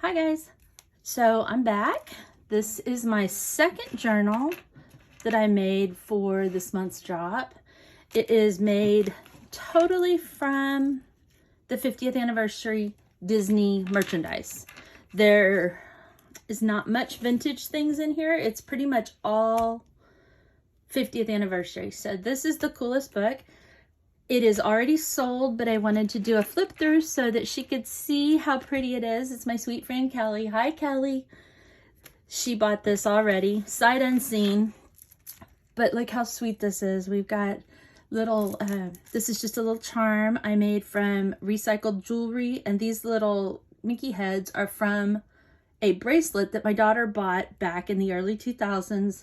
Hi guys, so I'm back. This is my second journal that I made for this month's drop. It is made totally from the 50th anniversary Disney merchandise. There is not much vintage things in here. It's pretty much all 50th anniversary. So this is the coolest book. It is already sold, but I wanted to do a flip through so that she could see how pretty it is. It's my sweet friend Kelly. Hi Kelly. She bought this already, sight unseen. But look how sweet this is. We've got little, this is just a little charm I made from recycled jewelry. And these little Mickey heads are from a bracelet that my daughter bought back in the early 2000s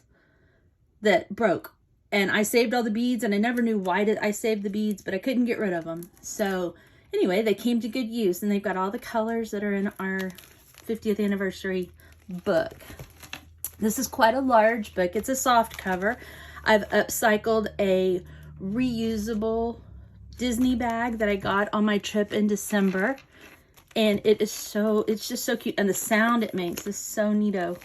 that broke. And I saved all the beads, and I never knew why did I save the beads, but I couldn't get rid of them. So anyway, they came to good use, and they've got all the colors that are in our 50th anniversary book. This is quite a large book. It's a soft cover. I've upcycled a reusable Disney bag that I got on my trip in December. And it's just so cute. And the sound it makes is so neato.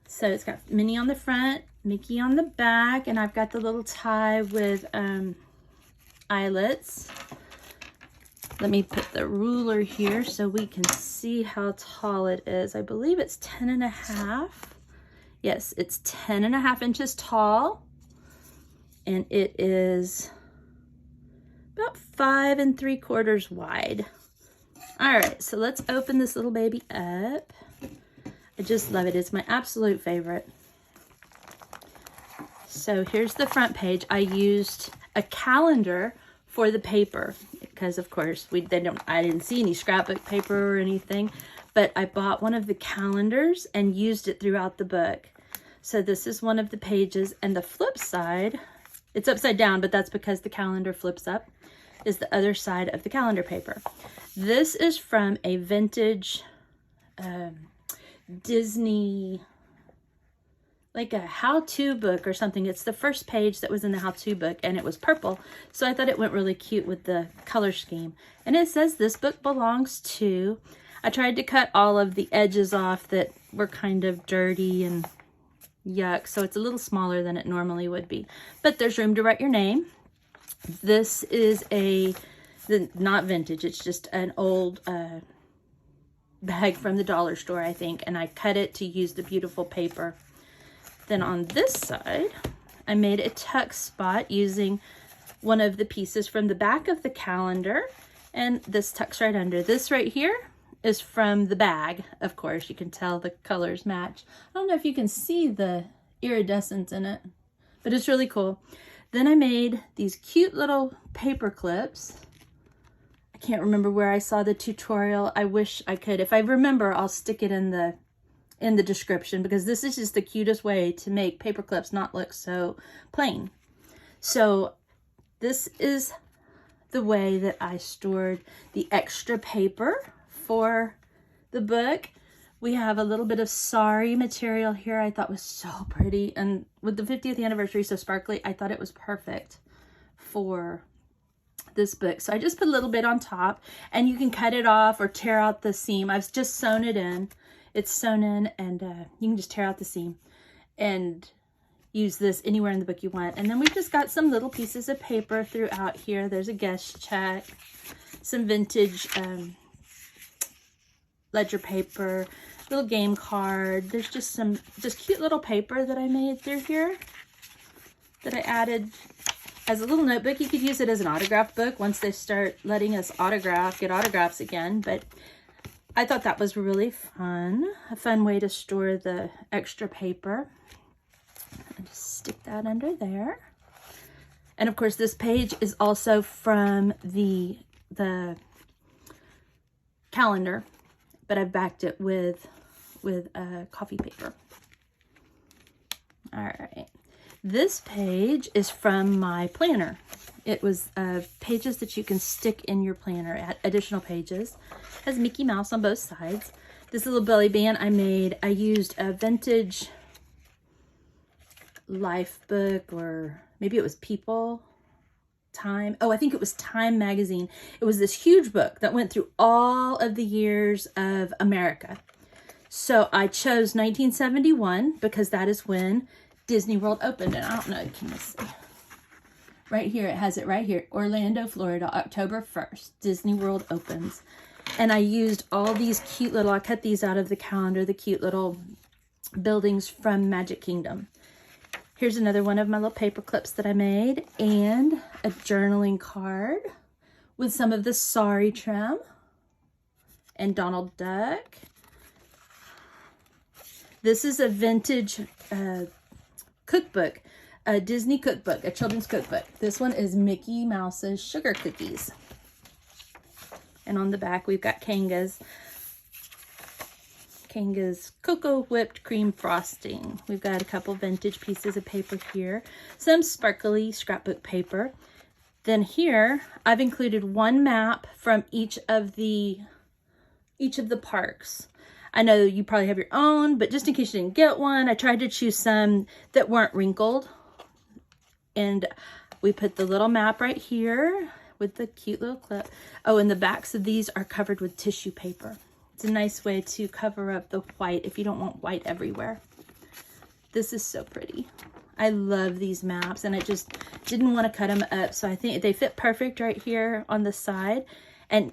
So it's got Minnie on the front, Mickey on the back, and I've got the little tie with eyelets. Let me put the ruler here so we can see how tall it is. I believe it's 10.5. Yes, it's 10.5 inches tall, and it is about 5 3/4 wide. All right, so let's open this little baby up. I just love it. It's my absolute favorite. So here's the front page. I used a calendar for the paper because, of course, I didn't see any scrapbook paper or anything, but I bought one of the calendars and used it throughout the book. So this is one of the pages, and the flip side, it's upside down, but that's because the calendar flips up, is the other side of the calendar paper. This is from a vintage Disney, like a how-to book or something. It's the first page that was in the how-to book, and it was purple, so I thought it went really cute with the color scheme. And it says this book belongs to, I tried to cut all of the edges off that were kind of dirty and yuck, so it's a little smaller than it normally would be, but there's room to write your name. This is not vintage, it's just an old bag from the dollar store, I think, and I cut it to use the beautiful paper. Then on this side, I made a tuck spot using one of the pieces from the back of the calendar, and this tucks right under. This right here is from the bag. Of course, you can tell the colors match. I don't know if you can see the iridescence in it, but it's really cool. Then I made these cute little paper clips. I can't remember where I saw the tutorial. I wish I could. If I remember, I'll stick it in the description, because this is just the cutest way to make paper clips not look so plain. So this is the way that I stored the extra paper for the book. We have a little bit of sari material here I thought was so pretty, and with the 50th anniversary so sparkly, I thought it was perfect for this book. So I just put a little bit on top, and you can cut it off or tear out the seam. I've just sewn it in. It's sewn in, and you can just tear out the seam and use this anywhere in the book you want. And then we've just got some little pieces of paper throughout here. There's a guest check, some vintage ledger paper, little game card. There's just some cute little paper that I made through here that I added as a little notebook. You could use it as an autograph book once they start letting us get autographs again, but I thought that was really fun. A fun way to store the extra paper. And just stick that under there. And of course, this page is also from the calendar, but I've backed it with coffee paper. All right. This page is from my planner. It was pages that you can stick in your planner, additional pages. It has Mickey Mouse on both sides. This little belly band I used a vintage Life book, or maybe it was People. Time. Oh, I think it was Time magazine. It was this huge book that went through all of the years of America. So I chose 1971 because that is when Disney World opened. And I don't know, can you see? Right here, it has it right here. Orlando, Florida, October 1st. Disney World opens. And I used all these cute little, I cut these out of the calendar, the cute little buildings from Magic Kingdom. Here's another one of my little paper clips that I made, and a journaling card with some of the Sorry trim and Donald Duck. This is a vintage cookbook, a Disney cookbook, a children's cookbook. This one is Mickey Mouse's Sugar Cookies. And on the back, we've got Kanga's Cocoa Whipped Cream Frosting. We've got a couple vintage pieces of paper here, some sparkly scrapbook paper. Then here, I've included one map from each of the parks. I know you probably have your own, but just in case you didn't get one, I tried to choose some that weren't wrinkled. And we put the little map right here with the cute little clip. Oh, and the backs of these are covered with tissue paper. It's a nice way to cover up the white if you don't want white everywhere. This is so pretty. I love these maps, and I just didn't want to cut them up, so I think they fit perfect right here on the side. And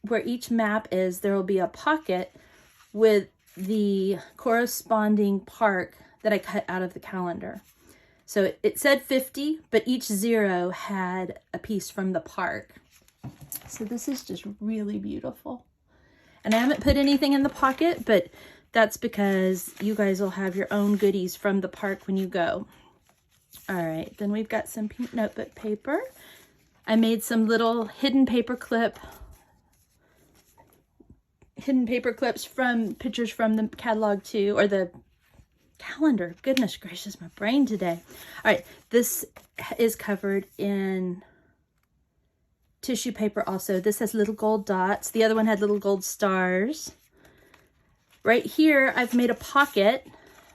where each map is, there will be a pocket with the corresponding park that I cut out of the calendar. So it said 50, but each 0 had a piece from the park. So this is just really beautiful. And I haven't put anything in the pocket, but that's because you guys will have your own goodies from the park when you go. All right, then we've got some pink notebook paper. I made some little hidden paper clips from pictures from the catalog too, or the calendar. Goodness gracious, my brain today. All right, this is covered in tissue paper also. This has little gold dots. The other one had little gold stars. Right here, I've made a pocket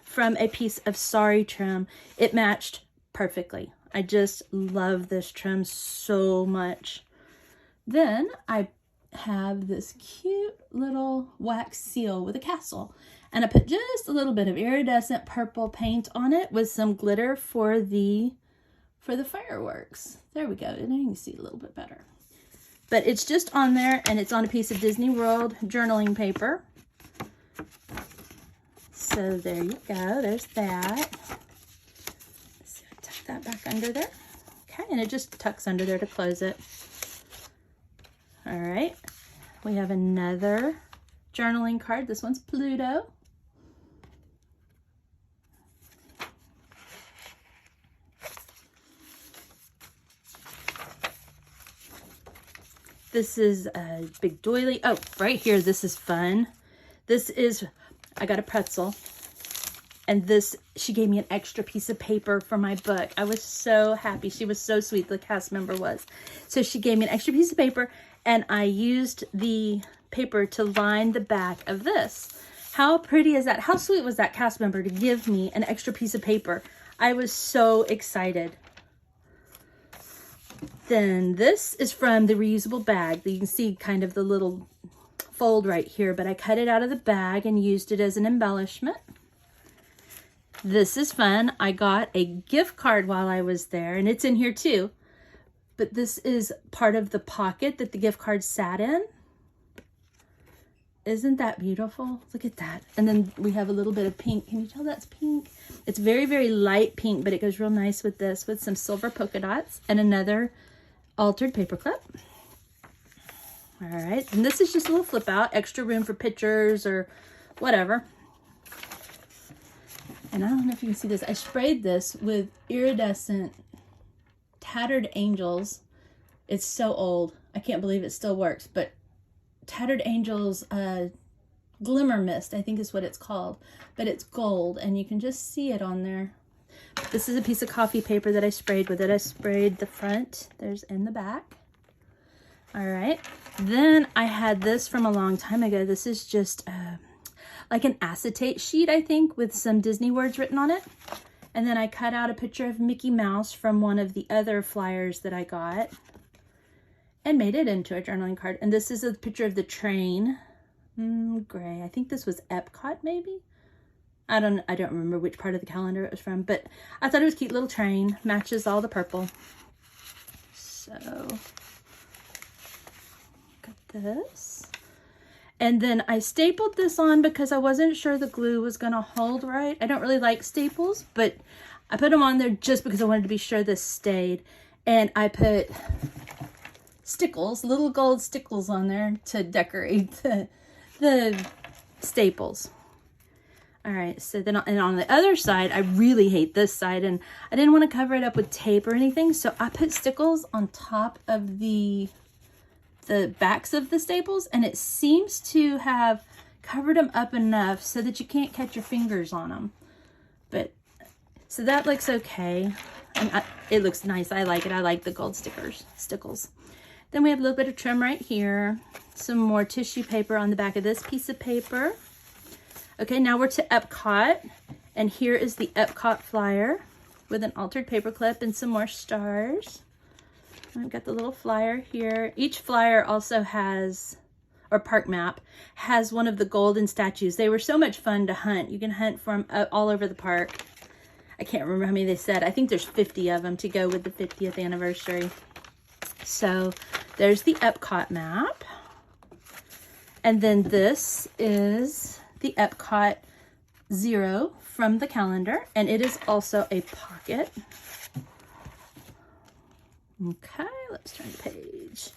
from a piece of Sorry trim. It matched perfectly. I just love this trim so much. Then I have this cute little wax seal with a castle. And I put just a little bit of iridescent purple paint on it with some glitter for the fireworks. There we go. And now you can see it a little bit better. But it's just on there, and it's on a piece of Disney World journaling paper. So there you go. There's that. Let's see, I tuck that back under there. Okay, and it just tucks under there to close it. All right. We have another journaling card. This one's Pluto. This is a big doily. Oh, right here, this is fun. This is, I got a pretzel. And this, she gave me an extra piece of paper for my book. I was so happy. She was so sweet, the cast member was. So she gave me an extra piece of paper, and I used the paper to line the back of this. How pretty is that? How sweet was that cast member to give me an extra piece of paper? I was so excited. Then this is from the reusable bag. You can see kind of the little fold right here, but I cut it out of the bag and used it as an embellishment. This is fun. I got a gift card while I was there, and it's in here too. But this is part of the pocket that the gift card sat in. Isn't that beautiful? Look at that. And then we have a little bit of pink. Can you tell that's pink? It's very, very light pink, but it goes real nice with this, with some silver polka dots and another altered paper clip. All right, and this is just a little flip out, extra room for pictures or whatever. And I don't know if you can see this. I sprayed this with iridescent Tattered Angels. It's so old. I can't believe it still works, but Tattered Angels Glimmer Mist, I think is what it's called. But it's gold, and you can just see it on there. This is a piece of coffee paper that I sprayed with it. I sprayed the front. There's in the back. All right. Then I had this from a long time ago. This is just like an acetate sheet, I think, with some Disney words written on it. And then I cut out a picture of Mickey Mouse from one of the other flyers that I got and made it into a journaling card. And this is a picture of the train. Gray. I think this was Epcot, maybe. I don't remember which part of the calendar it was from, but I thought it was a cute little train. Matches all the purple. So, got this. And then I stapled this on because I wasn't sure the glue was going to hold right. I don't really like staples, but I put them on there just because I wanted to be sure this stayed. And I put stickles, little gold stickles on there to decorate the staples. All right, so then and on the other side, I really hate this side, and I didn't want to cover it up with tape or anything, so I put stickles on top of the backs of the staples, and it seems to have covered them up enough so that you can't catch your fingers on them. But so that looks okay, and it looks nice. I like it. I like the gold stickles. Then we have a little bit of trim right here, some more tissue paper on the back of this piece of paper. Okay, now we're to Epcot, and here is the Epcot flyer with an altered paper clip and some more stars. I've got the little flyer here. Each flyer also has, or park map, has one of the golden statues. They were so much fun to hunt. You can hunt for them all over the park. I can't remember how many they said. I think there's 50 of them to go with the 50th anniversary. So there's the Epcot map. And then this is the Epcot 0 from the calendar, and it is also a pocket. Okay, let's turn the page.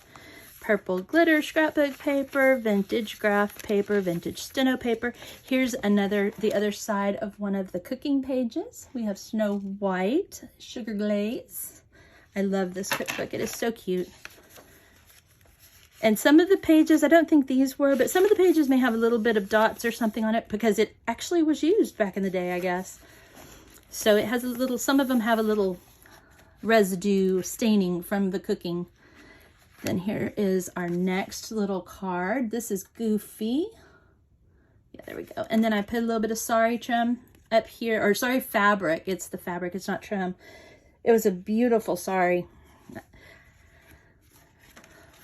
Purple glitter scrapbook paper, vintage graph paper, vintage steno paper. Here's the other side of one of the cooking pages. We have Snow White, sugar glaze. I love this cookbook. It is so cute. And some of the pages, I don't think these were, but some of the pages may have a little bit of dots or something on it because it actually was used back in the day, I guess. So it has a little, some of them have a little residue staining from the cooking. Then here is our next little card. This is Goofy. Yeah, there we go. And then I put a little bit of sari trim up here, or sari fabric. It's the fabric, it's not trim. It was a beautiful sari.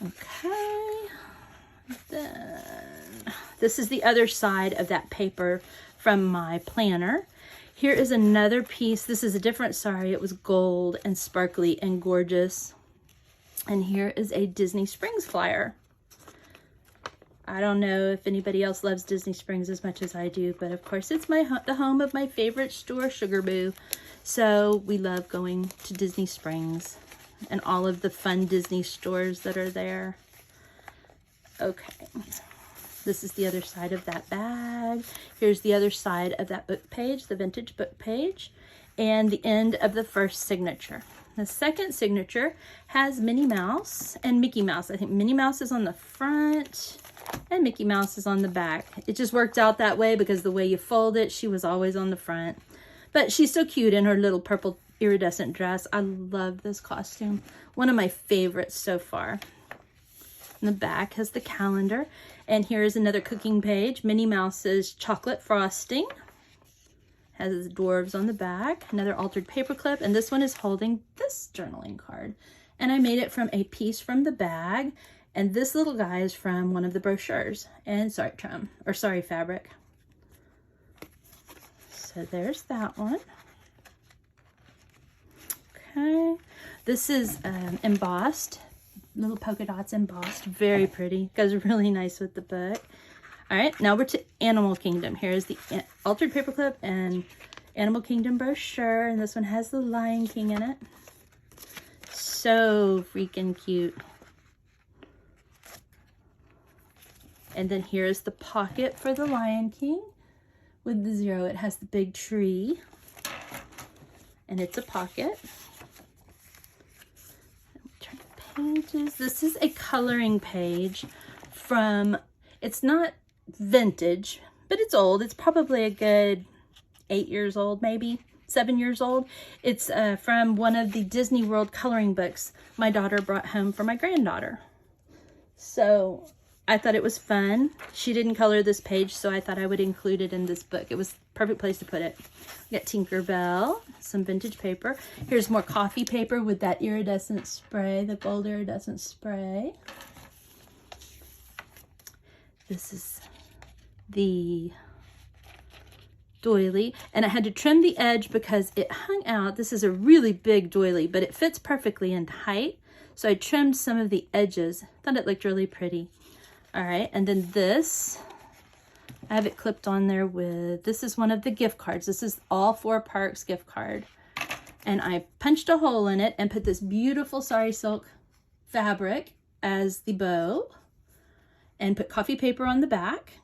Okay, then this is the other side of that paper from my planner. Here is another piece. This is a different sari. It was gold and sparkly and gorgeous. And here is a Disney Springs flyer. I don't know if anybody else loves Disney Springs as much as I do, but of course it's the home of my favorite store, Sugar Boo. So we love going to Disney Springs and all of the fun Disney stores that are there. Okay, this is the other side of that bag. Here's the other side of that book page, the vintage book page, and the end of the first signature. The second signature has Minnie Mouse and Mickey Mouse. I think Minnie Mouse is on the front and Mickey Mouse is on the back. It just worked out that way because the way you fold it, she was always on the front. But she's so cute in her little purple iridescent dress. I love this costume. One of my favorites so far. And the back has the calendar. And here is another cooking page. Minnie Mouse's chocolate frosting. Has the dwarves on the back. Another altered paper clip. And this one is holding this journaling card. And I made it from a piece from the bag. And this little guy is from one of the brochures. And sorry, trim. Or sorry, fabric. So there's that one. Okay, this is embossed, little polka dots embossed, very pretty, goes really nice with the book. All right, now we're to Animal Kingdom. Here's the altered paperclip and Animal Kingdom brochure, and this one has the Lion King in it. So freaking cute. And then here's the pocket for the Lion King with the 0. It has the big tree, and it's a pocket. Pages. This is a coloring page from, it's not vintage, but it's old. It's probably a good 8 years old, maybe 7 years old. It's from one of the Disney World coloring books my daughter brought home for my granddaughter. So I thought it was fun. She didn't color this page, so I thought I would include it in this book. It was the perfect place to put it. We got Tinkerbell, some vintage paper. Here's more coffee paper with that iridescent spray, the gold iridescent spray. This is the doily, and I had to trim the edge because it hung out. This is a really big doily, but it fits perfectly in height, so I trimmed some of the edges. Thought it looked really pretty. All right, and then this, I have it clipped on there with, this is one of the gift cards. This is all 4 parks gift card. And I punched a hole in it and put this beautiful sari silk fabric as the bow and put coffee paper on the back.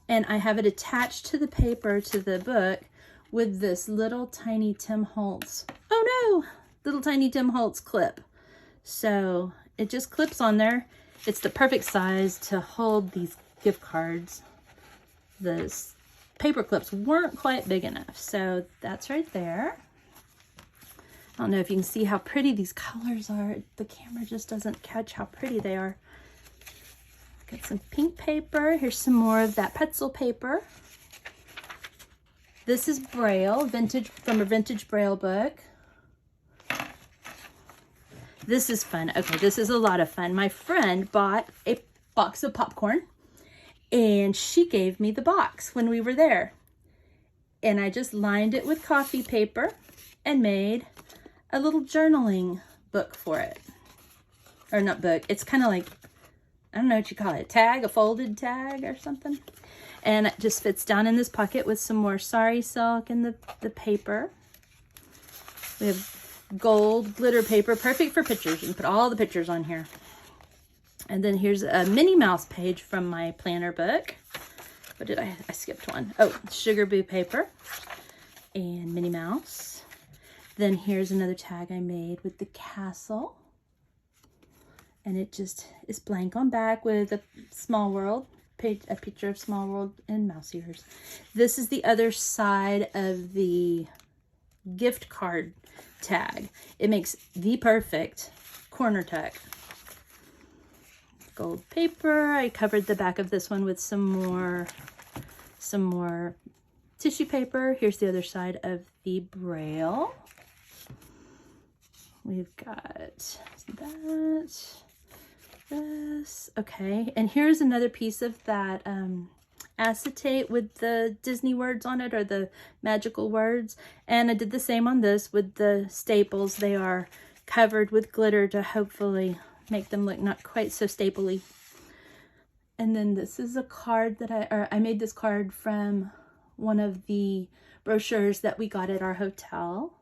And I have it attached to the paper, to the book, with this little tiny Tim Holtz, oh no, little tiny Tim Holtz clip. So it just clips on there. It's the perfect size to hold these gift cards. The paper clips weren't quite big enough, so that's right there. I don't know if you can see how pretty these colors are. The camera just doesn't catch how pretty they are. Got some pink paper. Here's some more of that pretzel paper. This is Braille, vintage, from a vintage Braille book. This is fun. Okay, this is a lot of fun. My friend bought a box of popcorn and she gave me the box when we were there. And I just lined it with coffee paper and made a little journaling book for it. Or not book, it's kind of like, I don't know what you call it, tag, a folded tag or something. And it just fits down in this pocket with some more sari silk and the paper. We have gold glitter paper, perfect for pictures. You can put all the pictures on here. And then here's a Minnie Mouse page from my planner book. What did I skipped one. Oh, Sugar Boo paper and Minnie Mouse. Then here's another tag I made with the castle. And it just is blank on back with a Small World page, a picture of Small World and mouse ears. This is the other side of the gift card tag. It makes the perfect corner tuck. Gold paper. I covered the back of this one with some more tissue paper. Here's the other side of the Braille. We've got that, this, okay. And here's another piece of that acetate with the Disney words on it, or the magical words. And I did the same on this with the staples. They are covered with glitter to hopefully make them look not quite so stapley. And then this is a card that I made this card from one of the brochures that we got at our hotel.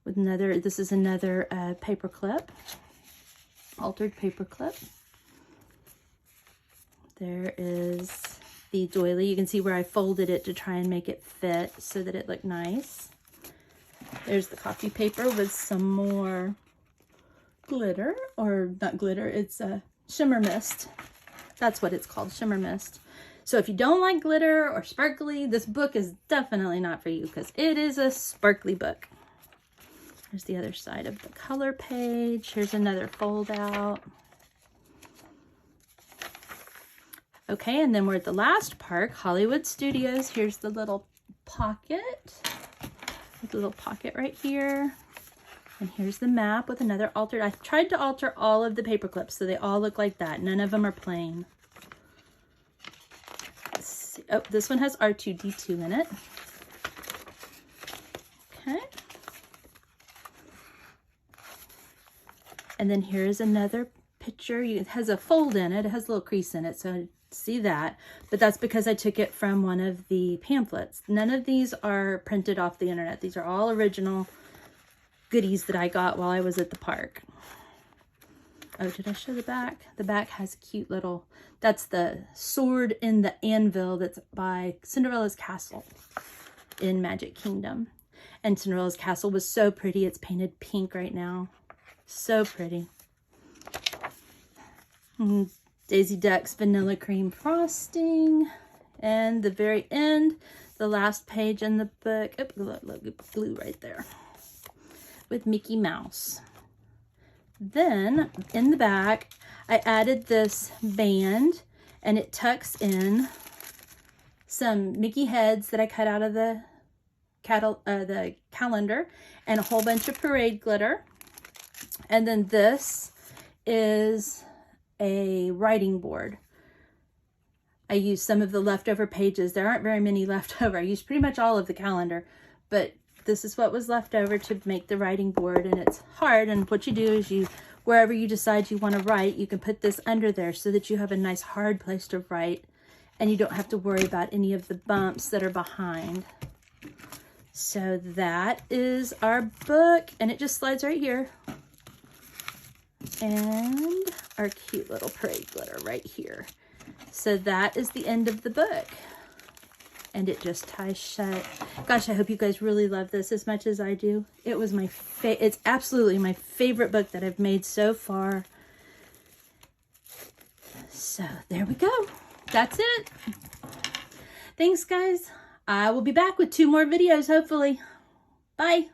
With another, this is another paper clip, altered paper clip. There is the doily. You can see where I folded it to try and make it fit so that it looked nice. There's the coffee paper with some more glitter, or not glitter, it's a shimmer mist. That's what it's called, shimmer mist. So if you don't like glitter or sparkly, this book is definitely not for you because it is a sparkly book. Here's the other side of the color page. Here's another fold out. Okay, and then we're at the last park, Hollywood Studios. Here's the little pocket. The little pocket right here. And here's the map with another altered. I tried to alter all of the paper clips so they all look like that. None of them are plain. Let's see. Oh, this one has R2-D2 in it. Okay. And then here's another picture. It has a fold in it. It has a little crease in it, so I see that. But that's because I took it from one of the pamphlets. None of these are printed off the internet. These are all original goodies that I got while I was at the park. Oh, did I show the back? The back has a cute little, that's the sword in the anvil that's by Cinderella's Castle in Magic Kingdom. And Cinderella's Castle was so pretty. It's painted pink right now. So pretty. Daisy Duck's vanilla cream frosting. And the very end, the last page in the book. Oh, look, glue right there. With Mickey Mouse. Then in the back, I added this band, and it tucks in some Mickey heads that I cut out of the calendar, and a whole bunch of parade glitter. And then this is a writing board. I used some of the leftover pages. There aren't very many left over. I used pretty much all of the calendar, but this is what was left over to make the writing board, and it's hard. And what you do is wherever you decide you want to write, you can put this under there so that you have a nice hard place to write, and you don't have to worry about any of the bumps that are behind. So that is our book, and it just slides right here. And our cute little parade glitter right here. So that is the end of the book. And it just ties shut. Gosh, I hope you guys really love this as much as I do. It was it's absolutely my favorite book that I've made so far. So there we go. That's it. Thanks, guys. I will be back with 2 more videos, hopefully. Bye.